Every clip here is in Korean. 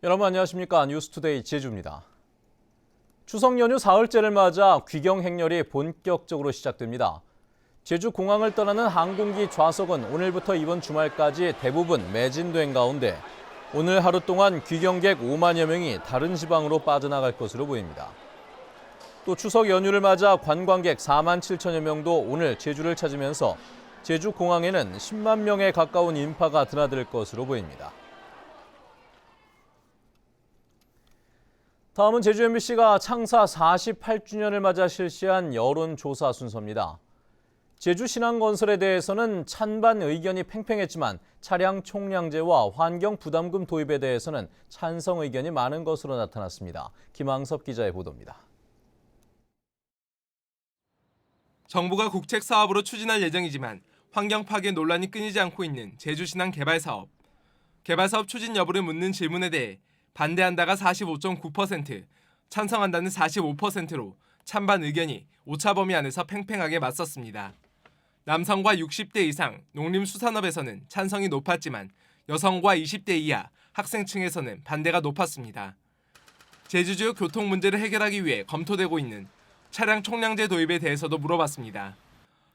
여러분 안녕하십니까? 뉴스투데이 제주입니다. 추석 연휴 사흘째를 맞아 귀경 행렬이 본격적으로 시작됩니다. 제주 공항을 떠나는 항공기 좌석은 오늘부터 이번 주말까지 대부분 매진된 가운데 오늘 하루 동안 귀경객 5만여 명이 다른 지방으로 빠져나갈 것으로 보입니다. 또 추석 연휴를 맞아 관광객 4만 7천여 명도 오늘 제주를 찾으면서 제주 공항에는 10만 명에 가까운 인파가 드나들 것으로 보입니다. 다음은 제주 MBC가 창사 48주년을 맞아 실시한 여론조사 순서입니다. 제주 신항건설에 대해서는 찬반 의견이 팽팽했지만 차량 총량제와 환경 부담금 도입에 대해서는 찬성 의견이 많은 것으로 나타났습니다. 김항섭 기자의 보도입니다. 정부가 국책 사업으로 추진할 예정이지만 환경 파괴 논란이 끊이지 않고 있는 제주 신항 개발 사업. 개발 사업 추진 여부를 묻는 질문에 대해 반대한다가 45.9%, 찬성한다는 45%로 찬반 의견이 오차 범위 안에서 팽팽하게 맞섰습니다. 남성과 60대 이상 농림수산업에서는 찬성이 높았지만 여성과 20대 이하 학생층에서는 반대가 높았습니다. 제주지역 교통 문제를 해결하기 위해 검토되고 있는 차량 총량제 도입에 대해서도 물어봤습니다.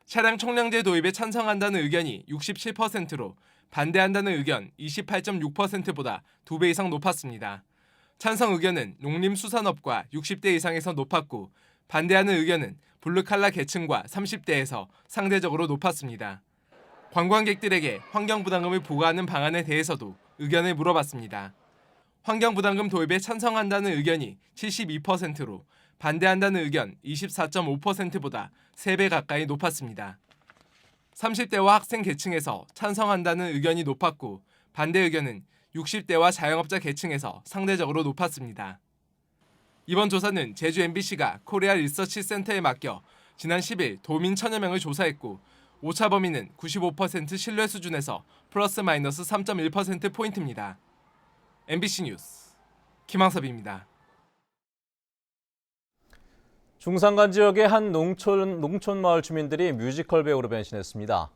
차량 총량제 도입에 찬성한다는 의견이 67%로 반대한다는 의견 28.6%보다 2배 이상 높았습니다. 찬성 의견은 농림수산업과 60대 이상에서 높았고 반대하는 의견은 블루칼라 계층과 30대에서 상대적으로 높았습니다. 관광객들에게 환경부담금을 부과하는 방안에 대해서도 의견을 물어봤습니다. 환경부담금 도입에 찬성한다는 의견이 72%로 반대한다는 의견 24.5%보다 3배 가까이 높았습니다. 30대와 학생 계층에서 찬성한다는 의견이 높았고 반대 의견은 60대와 자영업자 계층에서 상대적으로 높았습니다. 이번 조사는 제주 MBC가 코리아 리서치 센터에 맡겨 지난 10일 도민 1,000여 명을 조사했고 오차 범위는 95% 신뢰 수준에서 플러스 마이너스 3.1%포인트입니다. MBC 뉴스 김항섭입니다. 중산간 지역의 한 농촌 마을 주민들이 뮤지컬 배우로 변신했습니다.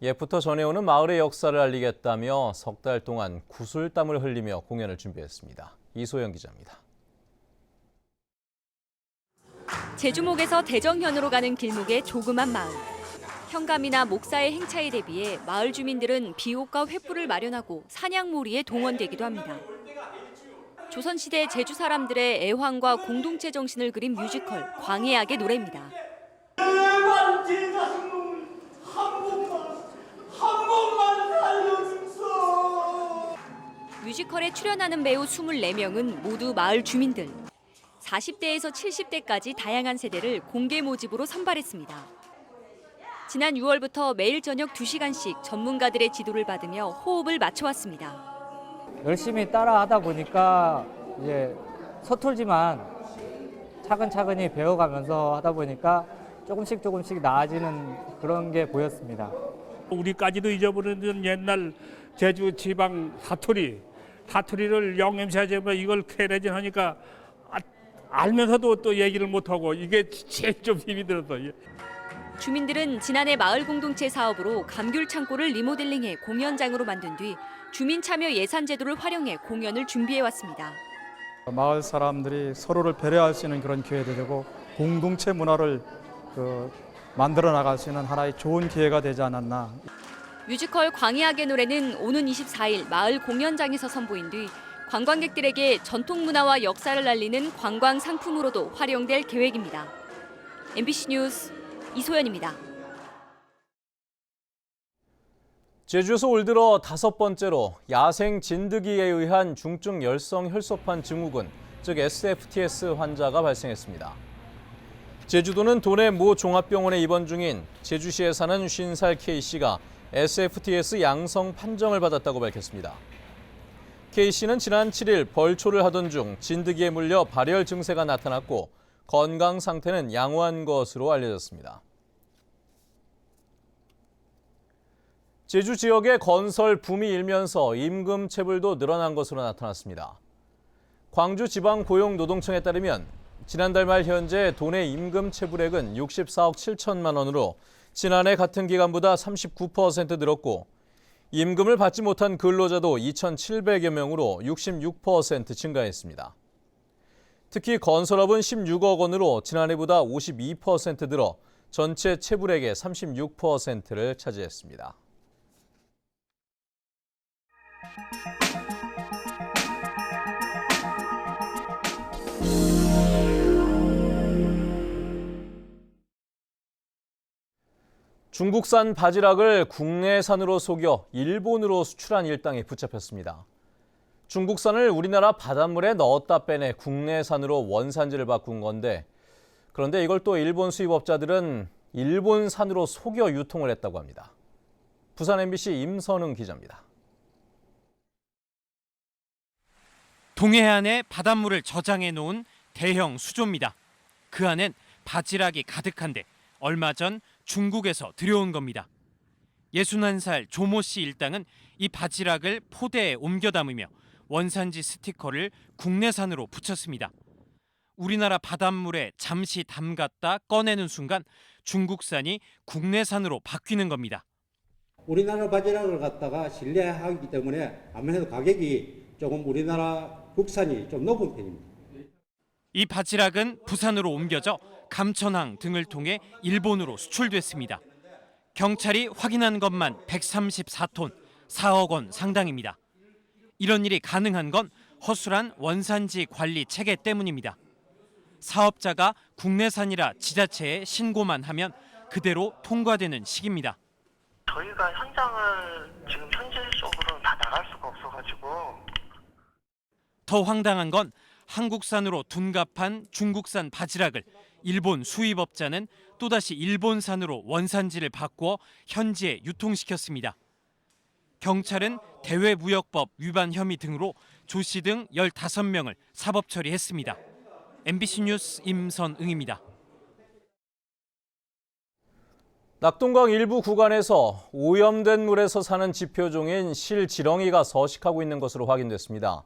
옛부터 전해오는 마을의 역사를 알리겠다며 석 달 동안 구슬땀을 흘리며 공연을 준비했습니다. 이소영 기자입니다. 제주목에서 대정현으로 가는 길목의 조그만 마을. 현감이나 목사의 행차에 대비해 마을 주민들은 비옷과 횃불을 마련하고 사냥몰이에 동원되기도 합니다. 조선시대 제주 사람들의 애환과 공동체 정신을 그린 뮤지컬 광해악의 노래입니다. 뮤지컬에 출연하는 배우 24명은 모두 마을 주민들. 40대에서 70대까지 다양한 세대를 공개 모집으로 선발했습니다. 지난 6월부터 매일 저녁 2시간씩 전문가들의 지도를 받으며 호흡을 맞춰왔습니다. 열심히 따라하다 보니까 이제 서툴지만 차근차근히 배워가면서 하다 보니까 조금씩 나아지는 그런 게 보였습니다. 우리까지도 잊어버리는 옛날 제주 지방 사투리를 영엠시하자면 이걸 캐내진 하니까 알면서도 또 얘기를 못하고 이게 제일 좀 힘이 들었어요. 주민들은 지난해 마을 공동체 사업으로 감귤 창고를 리모델링해 공연장으로 만든 뒤 주민 참여 예산 제도를 활용해 공연을 준비해왔습니다. 마을 사람들이 서로를 배려할 수 있는 그런 기회도 되고 공동체 문화를 만들어 나갈 수 있는 하나의 좋은 기회가 되지 않았나. 뮤지컬 광해악의 노래는 오는 24일 마을 공연장에서 선보인 뒤 관광객들에게 전통 문화와 역사를 알리는 관광 상품으로도 활용될 계획입니다. MBC 뉴스 이소연입니다. 제주에서 올 들어 5번째로 야생 진드기에 의한 중증 열성 혈소판 증후군, 즉 SFTS 환자가 발생했습니다. 제주도는 도내 모 종합병원에 입원 중인 제주시에 사는 50살 K씨가 SFTS 양성 판정을 받았다고 밝혔습니다. K씨는 지난 7일 벌초를 하던 중 진드기에 물려 발열 증세가 나타났고 건강 상태는 양호한 것으로 알려졌습니다. 제주 지역의 건설 붐이 일면서 임금 체불도 늘어난 것으로 나타났습니다. 광주지방고용노동청에 따르면 지난달 말 현재 도내 임금 체불액은 64억 7천만 원으로 지난해 같은 기간보다 39% 늘었고 임금을 받지 못한 근로자도 2,700여 명으로 66% 증가했습니다. 특히 건설업은 16억 원으로 지난해보다 52% 늘어 전체 체불액의 36%를 차지했습니다. 중국산 바지락을 국내산으로 속여 일본으로 수출한 일당이 붙잡혔습니다. 중국산을 우리나라 바닷물에 넣었다 빼내 국내산으로 원산지를 바꾼 건데, 그런데 이걸 또 일본 수입업자들은 일본산으로 속여 유통을 했다고 합니다. 부산 MBC 임선웅 기자입니다. 동해안에 바닷물을 저장해 놓은 대형 수조입니다. 그 안엔 바지락이 가득한데 얼마 전 중국에서 들여온 겁니다. 61살 조모 씨 일당은 이 바지락을 포대에 옮겨 담으며 원산지 스티커를 국내산으로 붙였습니다. 우리나라 바닷물에 잠시 담갔다 꺼내는 순간 중국산이 국내산으로 바뀌는 겁니다. 우리나라 바지락을 갖다가 신뢰하기 때문에 아무래도 가격이 조금 우리나라 국산이 좀 높은 편입니다. 이 바지락은 부산으로 옮겨져 감천항 등을 통해 일본으로 수출됐습니다. 경찰이 확인한 것만 134톤, 4억 원 상당입니다. 이런 일이 가능한 건 허술한 원산지 관리 체계 때문입니다. 사업자가 국내산이라 지자체에 신고만 하면 그대로 통과되는 시기입니다. 저희가 현장을 지금 현실적으로 다 나갈 수가 없어가지고. 더 황당한 건 한국산으로 둔갑한 중국산 바지락을 일본 수입업자는 또다시 일본산으로 원산지를 바꾸어 현지에 유통시켰습니다. 경찰은 대외무역법 위반 혐의 등으로 조 씨 등 15명을 사법 처리했습니다. MBC 뉴스 임선응입니다. 낙동강 일부 구간에서 오염된 물에서 사는 지표종인 실지렁이가 서식하고 있는 것으로 확인됐습니다.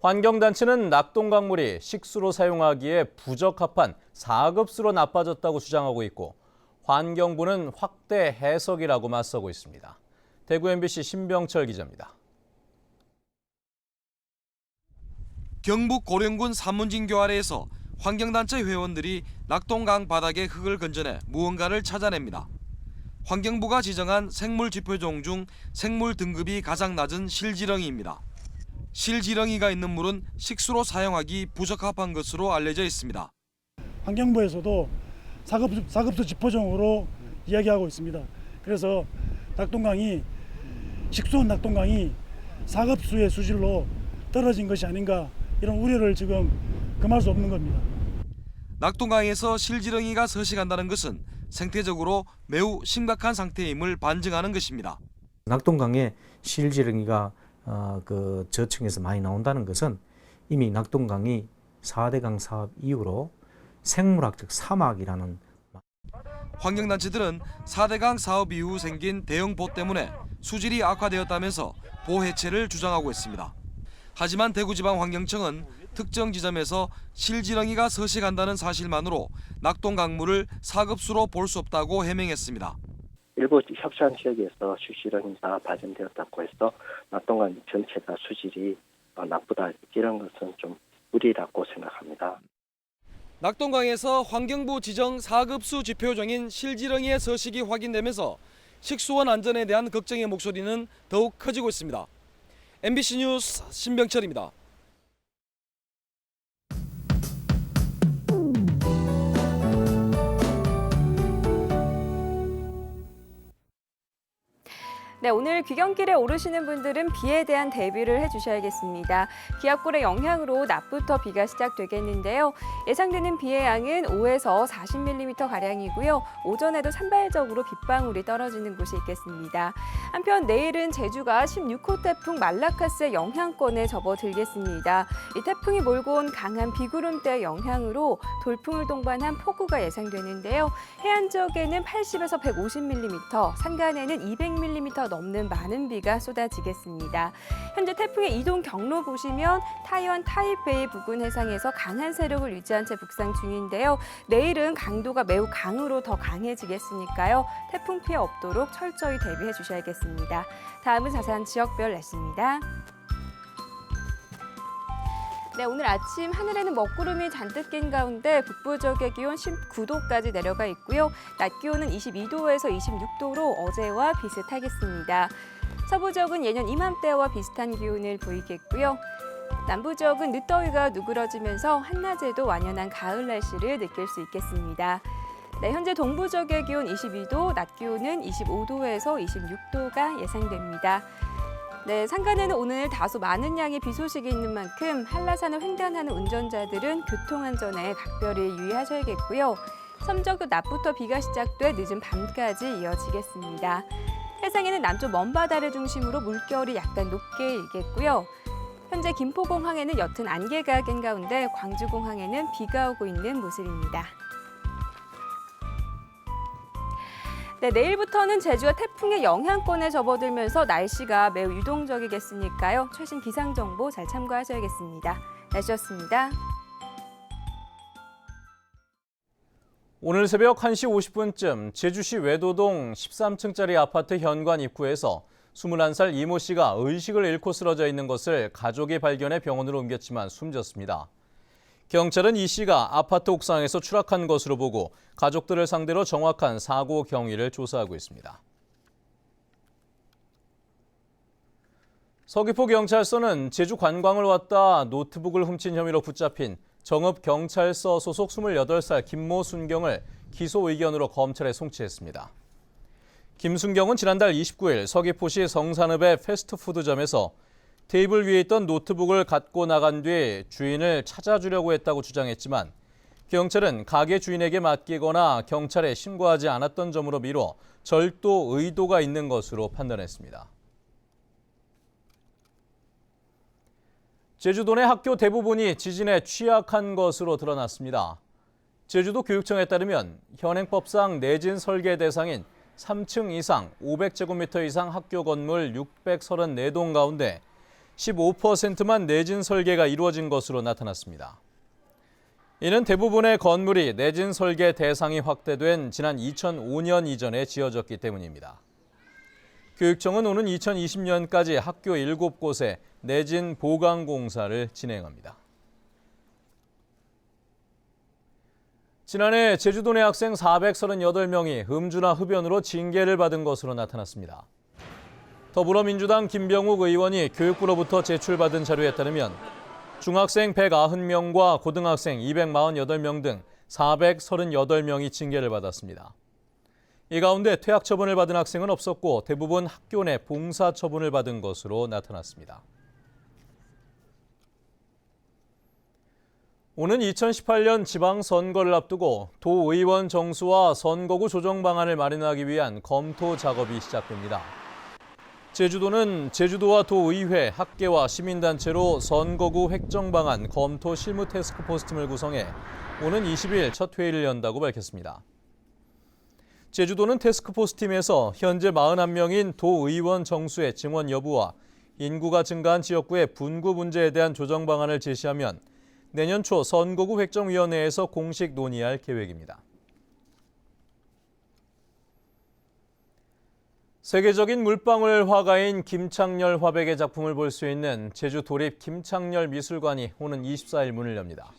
환경단체는 낙동강물이 식수로 사용하기에 부적합한 4급수로 나빠졌다고 주장하고 있고, 환경부는 확대 해석이라고 맞서고 있습니다. 대구 MBC 신병철 기자입니다. 경북 고령군 산문진교 아래에서 환경단체 회원들이 낙동강 바닥에 흙을 건져내 무언가를 찾아냅니다. 환경부가 지정한 생물 지표종 중 생물 등급이 가장 낮은 실지렁이입니다. 실지렁이가 있는 물은 식수로 사용하기 부적합한 것으로 알려져 있습니다. 환경부에서도 4급수 지표종으로 이야기하고 있습니다. 그래서 낙동강이 식수원 낙동강이 4급수의 수질로 떨어진 것이 아닌가, 이런 우려를 지금 금할 수 없는 겁니다. 낙동강에서 실지렁이가 서식한다는 것은 생태적으로 매우 심각한 상태임을 반증하는 것입니다. 낙동강에 실지렁이가 저층에서 많이 나온다는 것은 이미 낙동강이 4대강 사업 이후로 생물학적 사막이라는. 환경단체들은 4대강 사업 이후 생긴 대형보 때문에 수질이 악화되었다면서 보 해체를 주장하고 있습니다. 하지만 대구지방환경청은 특정 지점에서 실지렁이가 서식한다는 사실만으로 낙동강물을 4급수로 볼 수 없다고 해명했습니다. 일부 협상 지역에서 실지렁이가 발견되었다고 해서 낙동강 전체가 수질이 나쁘다, 이런 것은 좀 무리라고 생각합니다. 낙동강에서 환경부 지정 4급수 지표종인 실지렁이의 서식이 확인되면서 식수원 안전에 대한 걱정의 목소리는 더욱 커지고 있습니다. MBC 뉴스 신병철입니다. 네, 오늘 귀경길에 오르시는 분들은 비에 대한 대비를 해주셔야겠습니다. 기압골의 영향으로 낮부터 비가 시작되겠는데요. 예상되는 비의 양은 5에서 40mm가량이고요. 오전에도 산발적으로 빗방울이 떨어지는 곳이 있겠습니다. 한편 내일은 제주가 16호 태풍 말라카스의 영향권에 접어들겠습니다. 이 태풍이 몰고 온 강한 비구름대의 영향으로 돌풍을 동반한 폭우가 예상되는데요. 해안 지역에는 80에서 150mm, 산간에는 200mm 넘는 많은 비가 쏟아지겠습니다. 현재 태풍의 이동 경로 보시면 타이완 타이베이 부근 해상에서 강한 세력을 유지한 채 북상 중인데요. 내일은 강도가 매우 강으로 더 강해지겠으니까요. 태풍 피해 없도록 철저히 대비해 주셔야겠습니다. 다음은 자세한 지역별 날씨입니다. 네, 오늘 아침 하늘에는 먹구름이 잔뜩 낀 가운데 북부 지역의 기온 19도까지 내려가 있고요. 낮 기온은 22도에서 26도로 어제와 비슷하겠습니다. 서부 지역은 예년 이맘때와 비슷한 기온을 보이겠고요. 남부 지역은 늦더위가 누그러지면서 한낮에도 완연한 가을 날씨를 느낄 수 있겠습니다. 네, 현재 동부 지역의 기온 22도, 낮 기온은 25도에서 26도가 예상됩니다. 네, 산간에는 오늘 다소 많은 양의 비 소식이 있는 만큼 한라산을 횡단하는 운전자들은 교통안전에 각별히 유의하셔야겠고요. 섬적도 낮부터 비가 시작돼 늦은 밤까지 이어지겠습니다. 해상에는 남쪽 먼바다를 중심으로 물결이 약간 높게 일겠고요. 현재 김포공항에는 옅은 안개가 낀 가운데 광주공항에는 비가 오고 있는 모습입니다. 네, 내일부터는 제주가 태풍의 영향권에 접어들면서 날씨가 매우 유동적이겠으니까요. 최신 기상 정보 잘 참고하셔야겠습니다. 날씨였습니다. 오늘 새벽 1시 50분쯤 제주시 외도동 13층짜리 아파트 현관 입구에서 21살 이모 씨가 의식을 잃고 쓰러져 있는 것을 가족이 발견해 병원으로 옮겼지만 숨졌습니다. 경찰은 이 씨가 아파트 옥상에서 추락한 것으로 보고 가족들을 상대로 정확한 사고 경위를 조사하고 있습니다. 서귀포경찰서는 제주 관광을 왔다 노트북을 훔친 혐의로 붙잡힌 정읍경찰서 소속 28살 김모 순경을 기소 의견으로 검찰에 송치했습니다. 김순경은 지난달 29일 서귀포시 성산읍의 패스트푸드점에서 테이블 위에 있던 노트북을 갖고 나간 뒤 주인을 찾아주려고 했다고 주장했지만 경찰은 가게 주인에게 맡기거나 경찰에 신고하지 않았던 점으로 미뤄 절도 의도가 있는 것으로 판단했습니다. 제주도 내 학교 대부분이 지진에 취약한 것으로 드러났습니다. 제주도 교육청에 따르면 현행법상 내진 설계 대상인 3층 이상 500제곱미터 이상 학교 건물 634동 가운데 15%만 내진 설계가 이루어진 것으로 나타났습니다. 이는 대부분의 건물이 내진 설계 대상이 확대된 지난 2005년 이전에 지어졌기 때문입니다. 교육청은 오는 2020년까지 학교 7곳에 내진 보강 공사를 진행합니다. 지난해 제주도 내 학생 438명이 음주나 흡연으로 징계를 받은 것으로 나타났습니다. 더불어민주당 김병욱 의원이 교육부로부터 제출받은 자료에 따르면 중학생 190명과 고등학생 248명 등 438명이 징계를 받았습니다. 이 가운데 퇴학 처분을 받은 학생은 없었고 대부분 학교 내 봉사 처분을 받은 것으로 나타났습니다. 오는 2018년 지방선거를 앞두고 도의원 정수와 선거구 조정 방안을 마련하기 위한 검토 작업이 시작됩니다. 제주도는 제주도와 도의회, 학계와 시민단체로 선거구 획정 방안 검토 실무 태스크포스 팀을 구성해 오는 20일 첫 회의를 연다고 밝혔습니다. 제주도는 태스크포스 팀에서 현재 41명인 도의원 정수의 증원 여부와 인구가 증가한 지역구의 분구 문제에 대한 조정 방안을 제시하면 내년 초 선거구 획정위원회에서 공식 논의할 계획입니다. 세계적인 물방울 화가인 김창렬 화백의 작품을 볼 수 있는 제주 도립 김창렬 미술관이 오는 24일 문을 엽니다.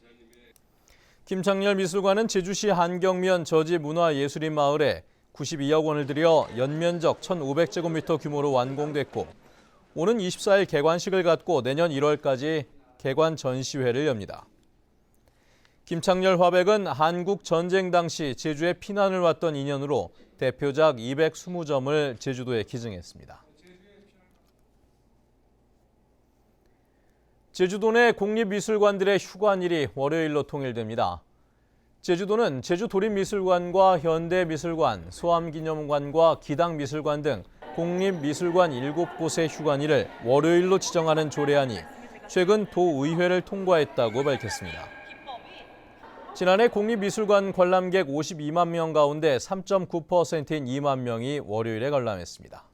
김창렬 미술관은 제주시 한경면 저지문화예술인 마을에 92억 원을 들여 연면적 1,500제곱미터 규모로 완공됐고 오는 24일 개관식을 갖고 내년 1월까지 개관 전시회를 엽니다. 김창렬 화백은 한국 전쟁 당시 제주에 피난을 왔던 인연으로 대표작 220점을 제주도에 기증했습니다. 제주도 내 국립미술관들의 휴관일이 월요일로 통일됩니다. 제주도는 제주도립미술관과 현대미술관, 소암기념관과 기당미술관 등 국립미술관 7곳의 휴관일을 월요일로 지정하는 조례안이 최근 도의회를 통과했다고 밝혔습니다. 지난해 국립미술관 관람객 52만 명 가운데 3.9%인 2만 명이 월요일에 관람했습니다.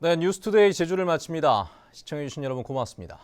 네, 뉴스투데이 제주를 마칩니다. 시청해주신 여러분 고맙습니다.